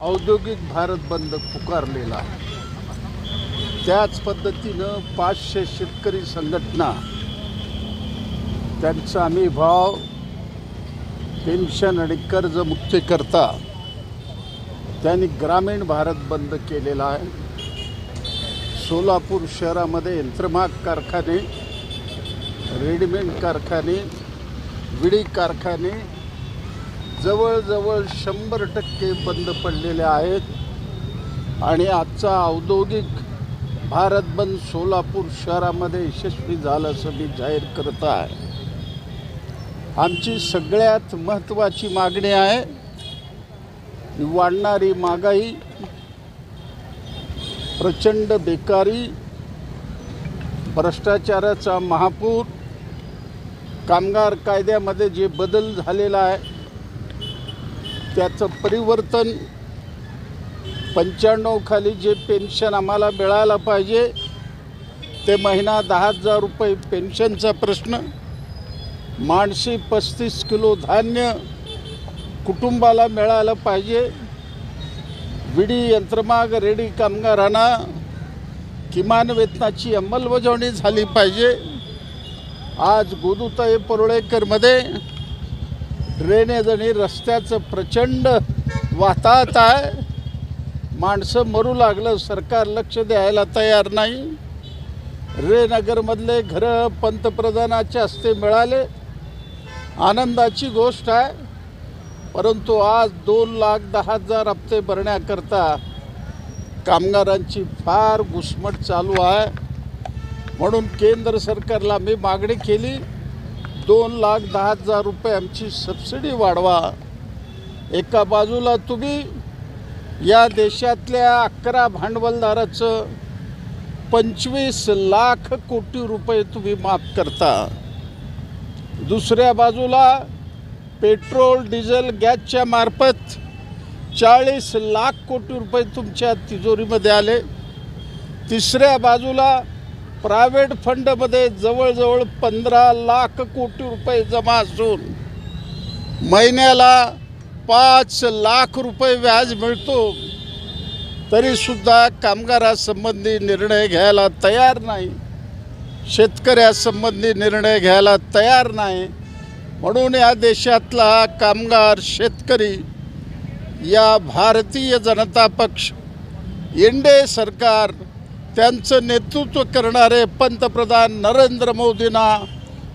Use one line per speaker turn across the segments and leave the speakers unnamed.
औद्योगिक भारत बंद पुकारलेला आहे। त्याच पद्धतीनं 500 शेतकरी संघटना त्यांचा हमी भाव, पेन्शन आणि कर्जमुक्ती करता त्यांनी ग्रामीण भारत बंद केलेला आहे। सोलापूर शहरामध्ये यंत्रमाग कारखाने, रेडीमेड कारखाने, विडी कारखाने जवळजवळ 100% बंद पडलेले आहेत आणि आजचा औद्योगिक भारत बंद सोलापूर शहरामध्ये यशस्वी झालं असं मी जाहीर करत आहे। आमची सगळ्यात महत्त्वाची मागणी आहे वाढणारी महागाई, प्रचंड बेकारी, भ्रष्टाचाराचा महापूर, कामगार कायद्यामध्ये जे बदल झालेला आहे त्याचं परिवर्तन, 95 खाली जे पेन्शन आम्हाला मिळायला पाहिजे ते महिना 10,000 रुपये पेन्शनचा प्रश्न, माणसी 35 किलो धान्य कुटुंबाला मिळालं पाहिजे, विडी यंत्रमाग रेडी कामगारांना किमान वेतनाची अंमलबजावणी झाली पाहिजे। आज गोदुताई परुळेकरमध्ये ड्रेनेज आणि रस्त्याचं प्रचंड वाताहत आहे। माणसं मरू लागलं, सरकार लक्ष द्यायला तयार नाही। नगरमधले घरं पंतप्रधानाच्या हस्ते मिळाले, आनंदाची गोष्ट आहे, परंतु आज 2,10,000 हप्ते भरण्याकरता कामगारांची फार घुसमट चालू आहे। म्हणून केंद्र सरकारला मी मागणी केली, 2,10,000 रुपये आमची सबसिडी वाढवा। एका बाजूला तुम्ही या देशातल्या 11 भांडवलदाराचं 25 लाख कोटी रुपये तुम्ही माफ करता, दुसऱ्या बाजूला पेट्रोल डिझेल गॅसच्या मार्फत 40 लाख कोटी रुपये तुमच्या तिजोरीमध्ये आले, तिसऱ्या बाजूला प्रायव्हेट फंडमध्ये जवळजवळ 15 लाख कोटी रुपये जमा असून महिन्याला 5 लाख रुपये व्याज मिळतो, तरीसुद्धा कामगारासंबंधी निर्णय घ्यायला तयार नाही, शेतकऱ्यासंबंधी निर्णय घ्यायला तयार नाही। म्हणून या देशातला कामगार, शेतकरी, या भारतीय जनता पक्ष, एनडीए सरकार, त्यांचं नेतृत्व करणारे पंतप्रधान नरेंद्र मोदींना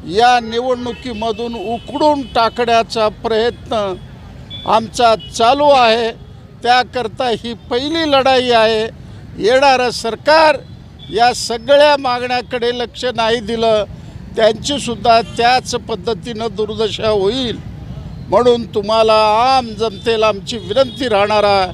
या निवडणुकीमधून उखडून टाकण्याचा प्रयत्न आमचा चालू आहे। त्याकरता ही पहिली लढाई आहे। येणारं सरकार या सगळ्या मागण्याकडे लक्ष नाही दिलं, त्यांचीसुद्धा त्याच पद्धतीनं दुर्दशा होईल। म्हणून तुम्हाला आम जनतेला आमची विनंती राहणार आहे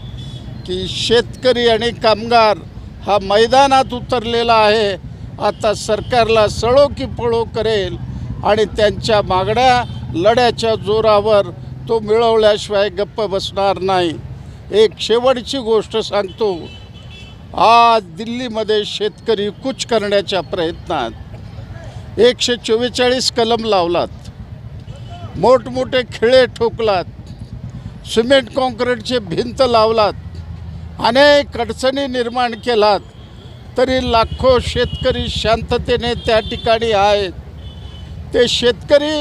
की शेतकरी आणि कामगार हा मैदानात उतरलेला आहे, आता सरकारला सळो की पळो करेल आणि त्यांच्या मागण्या लढ्याच्या जोरावर तो मिळवल्याशिवाय गप्प बसणार नाही। एक शेवटची गोष्ट सांगतो, आज दिल्लीमध्ये शेतकरी कूच करण्याच्या प्रयत्नात 144 कलम लावलात, मोठमोठे खिळे ठोकलात, सिमेंट कॉन्क्रीटचे भिंत लावलात, अनेक अडचणी निर्माण केलात, तरी लाखो शेतकरी शांततेने त्या ठिकाणी आहेत। ते शेतकरी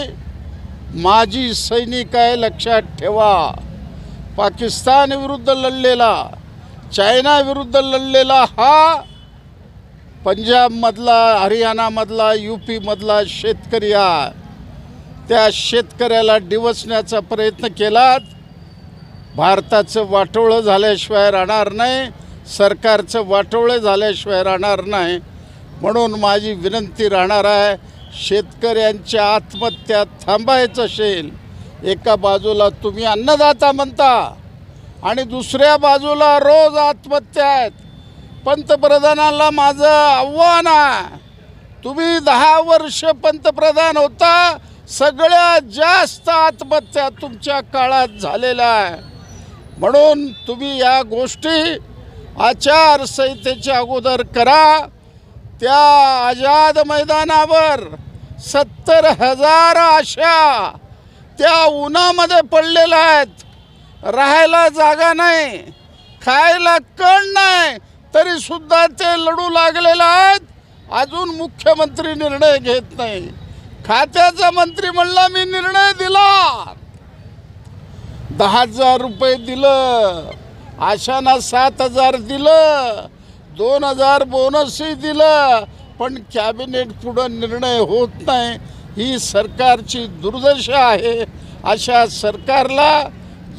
माजी सैनिक आहे, लक्षात ठेवा। पाकिस्तान विरुद्ध लढलेला, चायना विरुद्ध लढलेला हा पंजाबमधला, हरियाणामधला, यूपीमधला शेतकरी आहे। त्या शेतकऱ्याला डिवचण्याचा प्रयत्न केलात, भारताचं वाटोळं झाल्याशिवाय राहणार नाही, सरकारचं वाटोळं झाल्याशिवाय राहणार नाही। म्हणून माझी विनंती राहणार आहे, शेतकऱ्यांच्या आत्महत्या थांबायचं असेल, एका बाजूला तुम्ही अन्नदाता म्हणता आणि दुसऱ्या बाजूला रोज आत्महत्या आहेत। पंतप्रधानांना माझं आव्हान आहे, तुम्ही 10 वर्ष पंतप्रधान होता, सगळ्यात जास्त आत्महत्या तुमच्या काळात झालेल्या आहे। म्हणून तुम्ही या गोष्टी आचारसंहितेच्या अगोदर करा। त्या आझाद मैदानावर 70,000 आशा त्या उन्हामध्ये पडलेल्या आहेत, राहायला जागा नाही, खायला कण नाही तरी सुद्धा ते लढू लागलेले आहेत. अजून मुख्यमंत्री निर्णय घेत नाही. खात्याचा मंत्री म्हणला मी निर्णय दिला, 10,000 रुपये दिलं, आशाना 7,000 दिलं, 2,000 बोनसही दिलं, पण कॅबिनेट पुढं निर्णय होत नाही. ही सरकारची दुर्दशा आहे. अशा सरकारला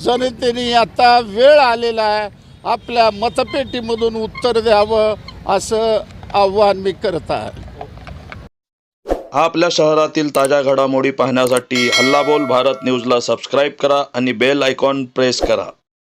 जनतेने आता वेळ आलेला आहे आपल्या मतपेटीमधून उत्तर द्यावं, असं आव्हान मी करत आहे.
आपल्या शहरातील ताज्या घडामोडी पाहण्यासाठी हल्लाबोल भारत न्यूजला सबस्क्राईब करा आणि बेल आयकॉन प्रेस करा.